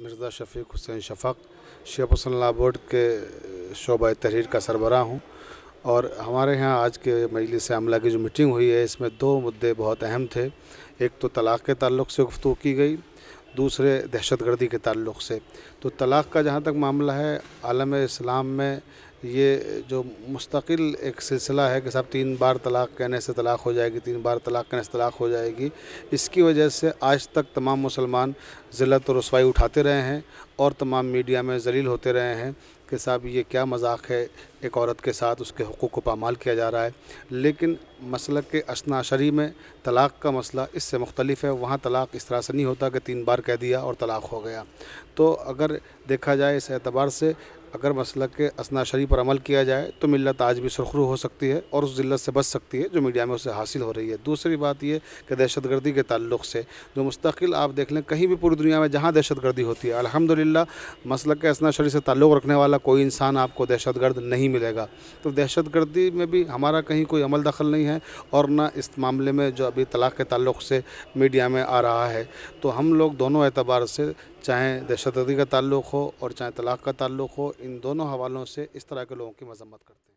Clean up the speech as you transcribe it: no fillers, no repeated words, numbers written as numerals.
मिर्ज़ा शफ़ीक हुसैन शफ़क़ शिया board के शोबा तहरीर का सरबराह हूँ। और हमारे यहाँ आज के मजलिस आमला की जो मीटिंग हुई है, इसमें दो मुद्दे बहुत अहम थे। एक तो तलाक़ के ताल्लुक़ से गुफ्तगू की गई, दूसरे दहशतगर्दी के ताल्लुक़ से। तो तलाक़ का जहाँ तक मामला है, आलम इस्लाम में ये जो मुस्तकिल एक सिलसिला है कि साहब 3 बार तलाक़ कहने से तलाक़ हो जाएगी, 3 बार तलाक़ कहने से तलाक़ हो जाएगी, इसकी वजह से आज तक तमाम मुसलमान ज़िल्लत और रुसवाई उठाते रहे हैं और तमाम मीडिया में ज़लील होते रहे हैं कि साहब ये क्या मज़ाक है, एक औरत के साथ उसके हुकूक़ को पामाल किया जा रहा है। लेकिन मसलक के असना अशरी में तलाक़ का मसला इससे मुख्तलिफ है। वहाँ तलाक़ इस तरह से नहीं होता कि 3 बार कह दिया और तलाक़ हो गया। तो अगर देखा जाए इस एतबार से, अगर मसलक के असना अशरी पर अमल किया जाए तो मिल्लत आज भी सुरखरू हो सकती है और उस ज़िल्लत से बच सकती है जो मीडिया में उसे हासिल हो रही है। दूसरी बात ये कि दहशतगर्दी के ताल्लुक़ से जो मुस्तकिल आप देख लें, कहीं भी पूरी दुनिया में जहाँ दहशतगर्दी होती है, अल्हम्दुलिल्लाह मसलक के असना अशरी से ताल्लुक़ रखने वाला कोई इंसान आपको दहशतगर्द नहीं मिलेगा। तो दहशतगर्दी में भी हमारा कहीं कोई अमल दखल नहीं है और ना इस मामले में जो अभी तलाक़ के ताल्लुक़ से मीडिया में आ रहा है। तो हम लोग दोनों एतबार से, चाहे दहशतगर्दी का ताल्लुक़ हो और चाहे तलाक़ का ताल्लुक़ हो, इन दोनों हवालों से इस तरह के लोगों की मज़म्मत करते हैं।